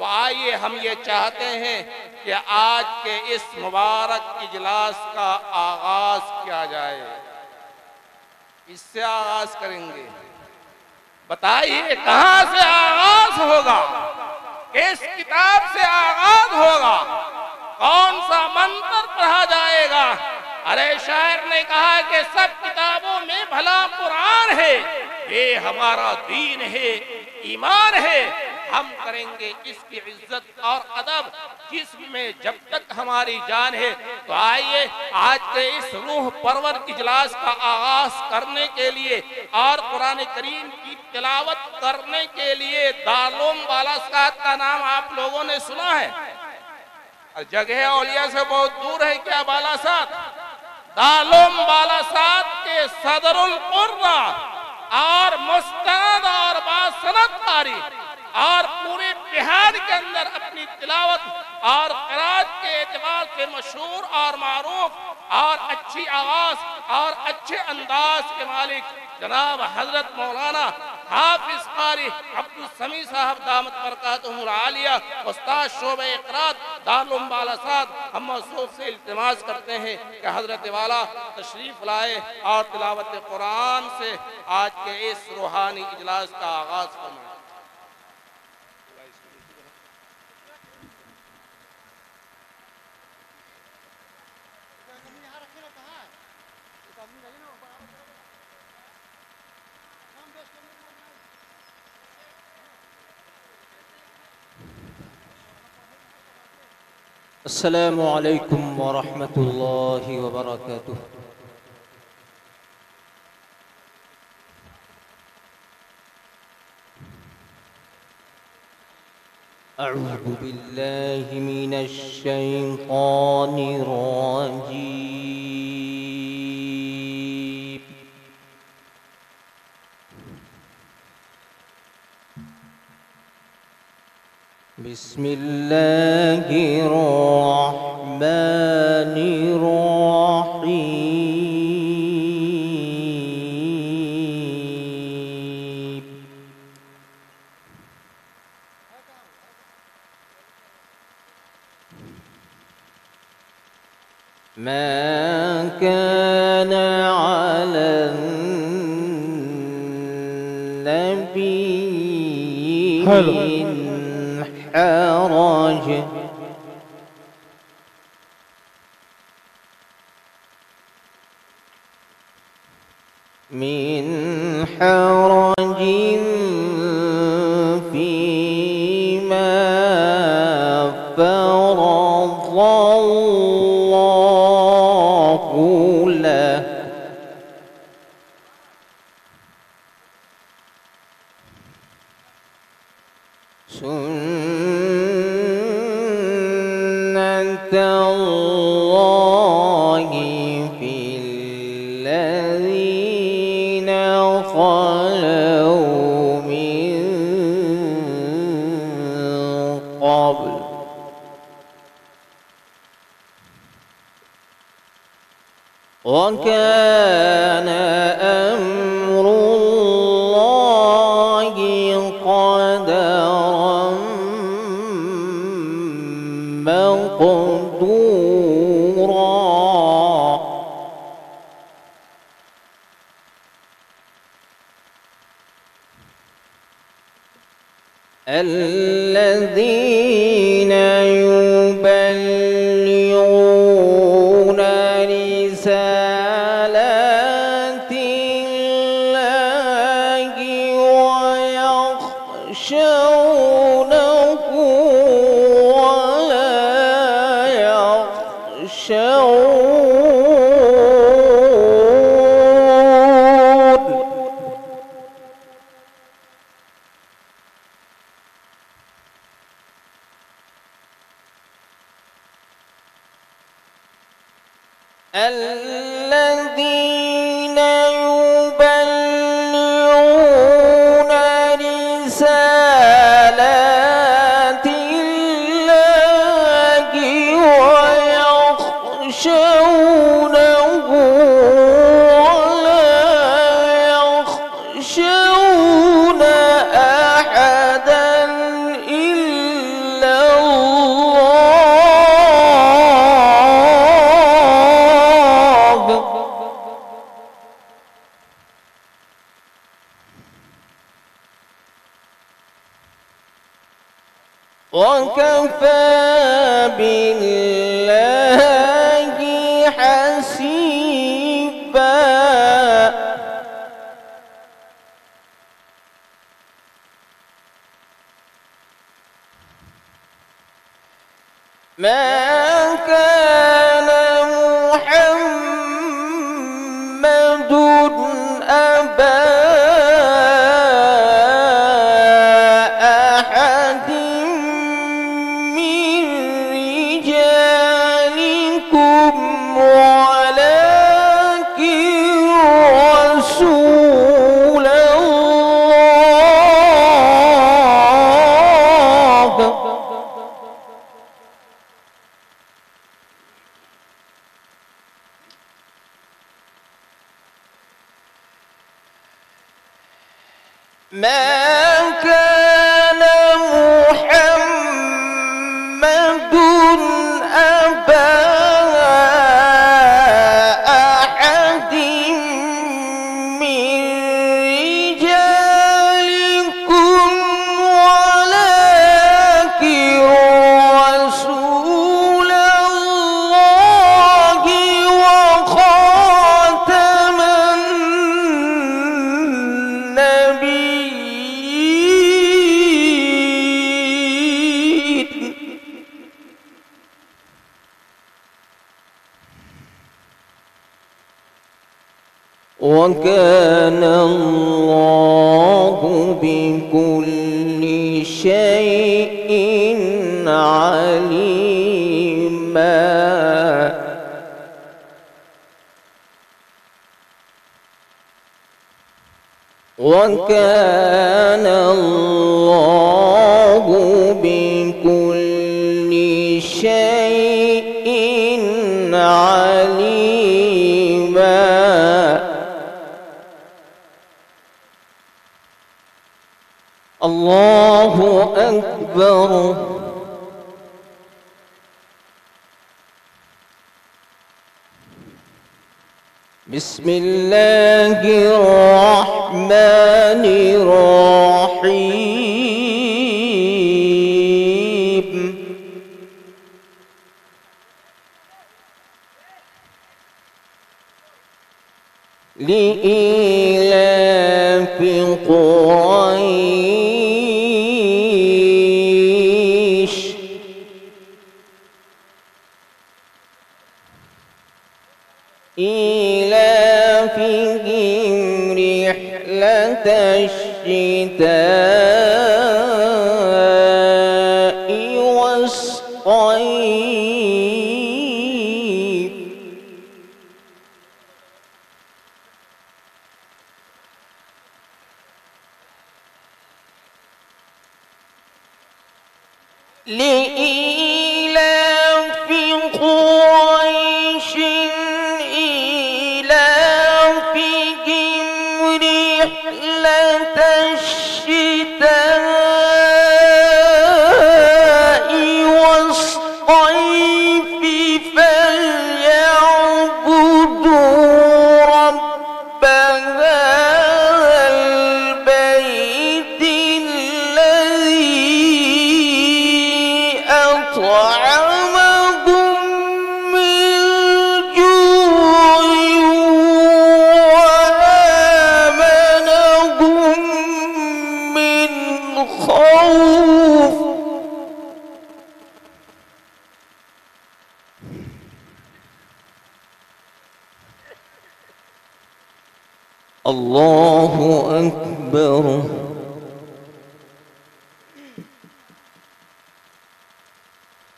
अब आइए हम ये चाहते हैं कि आज के इस मुबारक इजलास का आगाज किया जाए। इससे आगाज करेंगे। बताइए कहां से आगाज होगा, किस किताब से आगाज होगा, कौन सा मंत्र पढ़ा जाएगा? अरे शायर ने कहा कि सब किताबों में भला कुरान है, ये हमारा दीन है, ईमान है। हम करेंगे इसकी इज्जत और अदब जिसमें जब तक हमारी जान है। तो आइए आज के इस रूह परवर इजलास का आगाज करने के लिए और कुरान करीम की तिलावत करने के लिए दारुल बालासात का नाम आप लोगों ने सुना है। जगह औलिया से बहुत दूर है क्या बालासात? दारुल बालासात के सदरुल कुर्रा और मुस्तनद और बासनद कारी और पूरे बिहार के अंदर अपनी तिलावत और क़िराअत के एतबार से मशहूर और मारूफ और अच्छी आवाज और अच्छे अंदाज के मालिक जनाब हजरत मौलाना हाफिज कारी अब्दुल समी साहब दामत बरकातुहुल आलिया उस्ताद शोबे क़िराअत दारुल बालासात हम मौसूफ से इल्तिमास करते हैं कि हजरत वाला तशरीफ लाए और तिलावत कुरान से आज के इस रूहानी इजलास का आगाज फरमाएं। अस्सलामु अलैकुम व रहमतुल्लाहि व बरकातुह। अऊज़ु बिल्लाहि मिनश शैतानिर रजीम। बिस्मिल्लाहिर रहमानिर रहीम। मा कान अलन नबी हरज मिन हरजिन फीमा फरज़ल्लाहु लह। सुन्नतल्लाहि फिल्लज़ीन ख़लौ मिन क़ब्ल व कान अम्रुल्लाहि क़दरन मक़दूरा। الذين يبلغون رسالات الله ويخشونه ولا يخشون. الذين يبلغون رسالات الله ويخشونه ولا يخشون أحدا إلا وكفى بالله حسيبا. ما كان محمد أبا أحد من رجالكم ولكن رسول الله. ما كان محمد أبا أحد من رجالكم ولكن رسول الله وخاتم النبيين. وكان الله بكل شيء عليما. وكان الله بكل شيء عليما. الله أكبر. بسم الله الرحمن الرحيم. لإيلاف قريش إيلافهم رحلة الشتاء والصيف. لإيلاف قريش إيلافهم رحلة الشتاء والصيف فليعبدوا رب هذا البيت الذي أطعمهم من جوع وآمنهم من خوف. الله أكبر.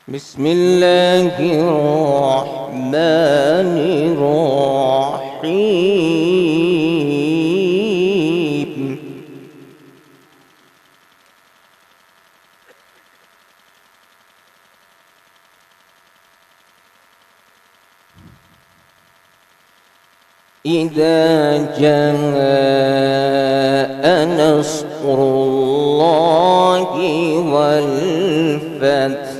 بسم الله الرحمن الرحيم. إذا جاء نصر الله والفتح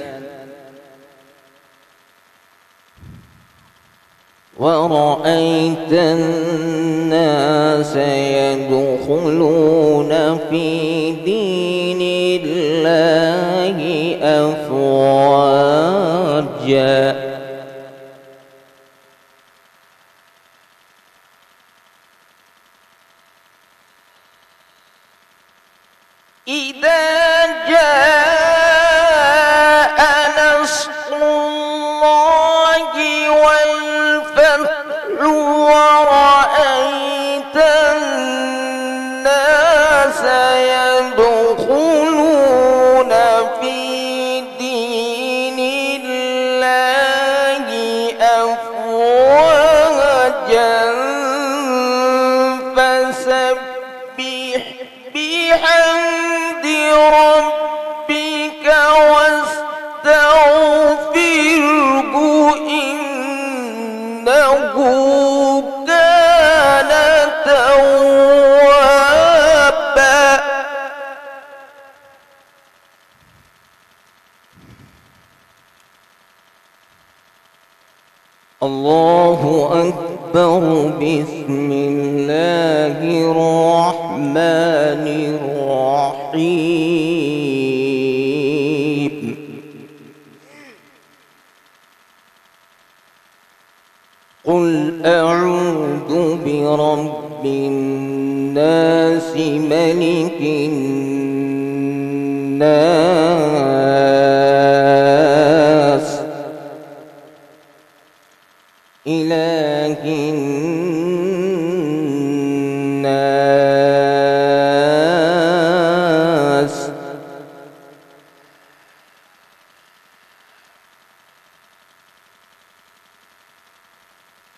ورأيت الناس يدخلون في دين الله أفواجا إذا جاء نصر الله والفتح ورأيت الناس يدخلون في دين الله أفواجا فسبح بحمد ربك واستغفره إنه كان توابا. الله أكبر. بسم الله الرحمن الرحيم. قل أعوذ برب الناس ملك الناس إله الناس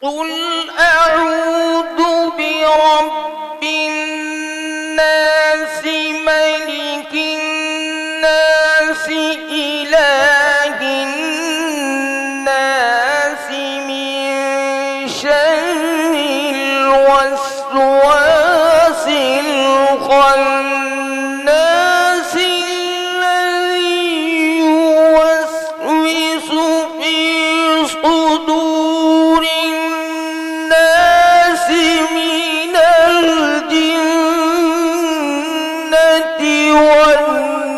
قل أعوذ برب الناس ملك الناس إله الناس من شر الوسواس الخناس الذي يوسوس في صدور الناس من الجنة والناس.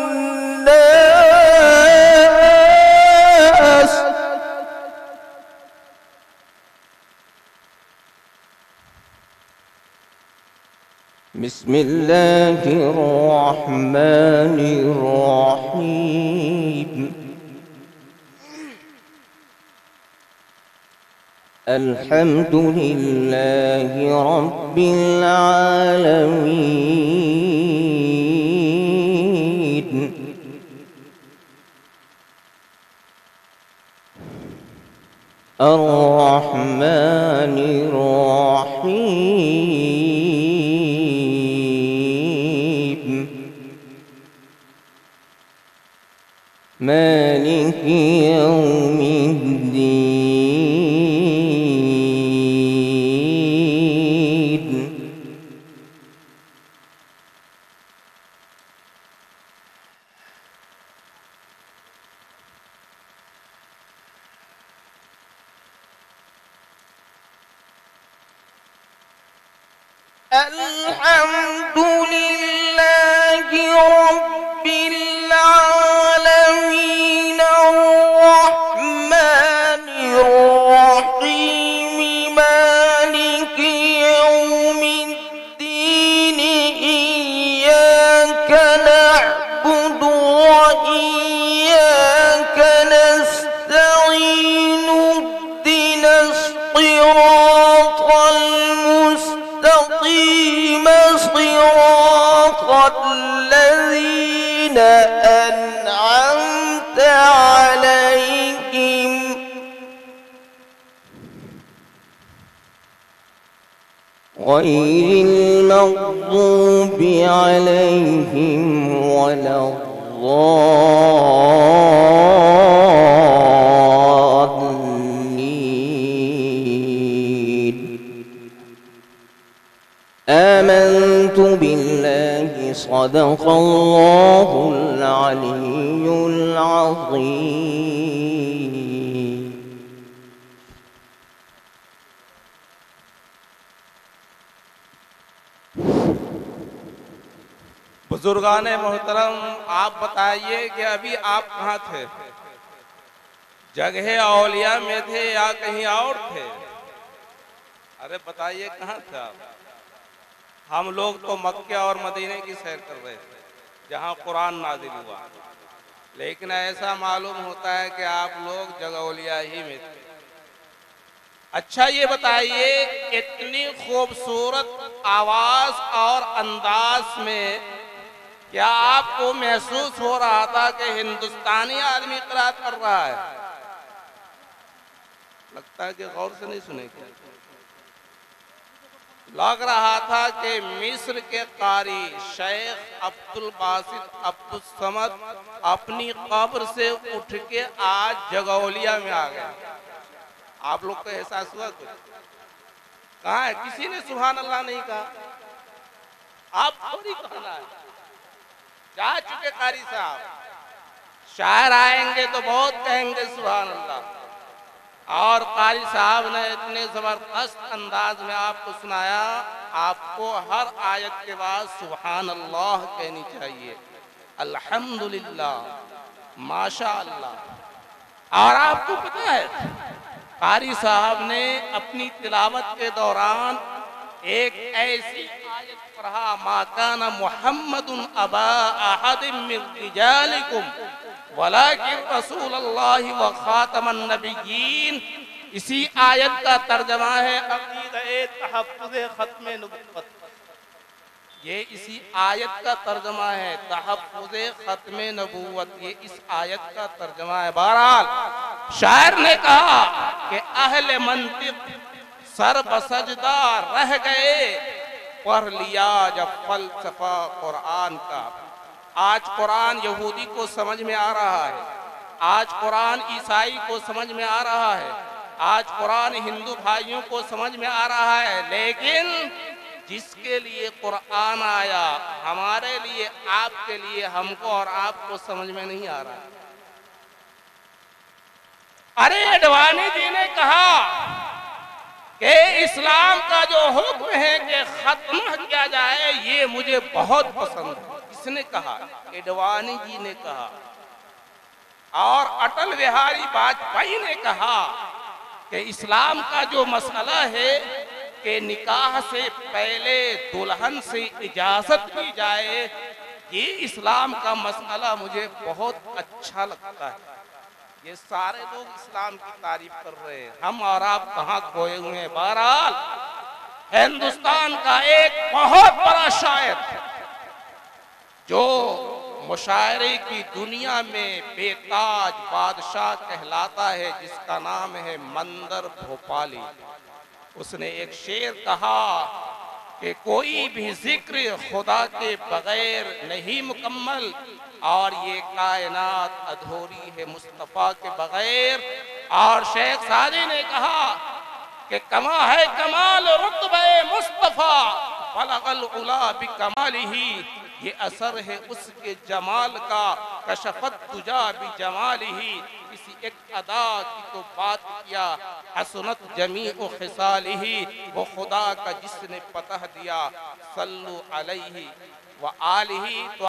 بسم الله الرحمن الرحيم. الحمد لله رب العالمين. الرحمن الرحيم. مالك يوم الدين. الحمد لله رب العالمين الرحمن الرحيم مالك يوم الدين إياك نعبد وإياك نستعين اهدنا الصراط المستقيم صراط الذين أنعمت عليهم غير المغضوب عليهم ولا الضالين. آمنت بالله صدق الله العلي العظيم. बुजुर्गान मोहतरम, आप बताइए कि अभी आप कहाँ थे जगह औलिया में थे या कहीं और थे? अरे बताइए कहाँ थे आप? हम लोग तो मक्के और मदीने की सैर कर रहे थे जहाँ कुरान नाजिल हुआ, लेकिन ऐसा मालूम होता है कि आप लोग जगौलिया ही में थे। अच्छा ये बताइए, इतनी खूबसूरत आवाज और अंदाज में क्या आपको महसूस हो रहा था कि हिंदुस्तानी आदमी क़िरात कर रहा है? लगता है कि गौर से नहीं सुनेंगे। लग रहा था कि मिस्र के कारी शेख अब्दुल बासित अब्दुल समद अपनी कब्र से उठ के आज जगौलिया में आ गए। आप लोग को एहसास हुआ कुछ? कहाँ है? किसी ने सुभान अल्लाह नहीं कहा। आप थोड़ी कहना है, जा चुके कारी साहब, शायर आएंगे तो बहुत कहेंगे सुभान अल्लाह। और कारी साहब ने इतने जबरदस्त अंदाज में आपको सुनाया, आपको हर आयत के बाद सुभान अल्लाह कहनी चाहिए, अल्हम्दुलिल्लाह, माशा अल्लाह। और आपको पता है, कारी साहब ने अपनी तिलावत के दौरान एक ऐसी आयत पढ़ा, मा काना मुहम्मदुन अबा अहदिम मिन रिजालिकुम वलाकिन रसूलुल्लाहि व खातमन नबिय्यीन। इसी आयत का तर्जमा है अक़ीदा-ए तहफ़्फ़ुज़ ख़त्म नबुव्वत। ये इसी आयत का तर्जमा है, तहफ़्फ़ुज़ ख़त्म नबुव्वत, ये इस आयत का तर्जमा है। बहरहाल शायर ने कहा कि अहले मंतिक़ सर बसजदा रह गए, पढ़ लिया जब फ़लसफ़ा कुरान का। आज कुरान यहूदी को समझ में आ रहा है, आज कुरान ईसाई को समझ में आ रहा है, आज कुरान हिंदू भाइयों को समझ में आ रहा है, लेकिन जिसके लिए कुरान आया, हमारे लिए, आपके लिए, हमको और आपको समझ में नहीं आ रहा। अरे अडवाणी जी ने कहा कि इस्लाम का जो हुक्म है कि खत्म किया जाए, ये मुझे बहुत पसंद है। किसने कहा? अडवाणी जी ने कहा। और अटल बिहारी वाजपेयी ने कहा कि इस्लाम का जो मसला है कि निकाह से पहले दुल्हन से इजाजत की जाए, ये इस्लाम का मसला मुझे बहुत अच्छा लगता है। ये सारे लोग इस्लाम की तारीफ कर रहे हैं, हम और आप कहाँ खोए हुए हैं। बहरहाल हिंदुस्तान का एक बहुत बड़ा शायर जो मुशायरे की दुनिया में बेताज बादशाह कहलाता है, जिसका नाम है मंदर भोपाली, उसने एक शेर कहा कि कोई भी जिक्र खुदा के बगैर नहीं मुकम्मल, और ये कायनात अधूरी है मुस्तफ़ा के बगैर। और शेख सादी ने कहा कि कमा है कमाल रुतबे मुस्तफ़ा बलगल उला बि कमालिही, ये असर है उसके जमाल का, कशफत तुजा बि जमालिही। किसी एक अदा की तो बात किया, हसनत जमीउ खिसालिही, वो खुदा का जिसने पता दिया, सल्लु अलैहि व आलिही।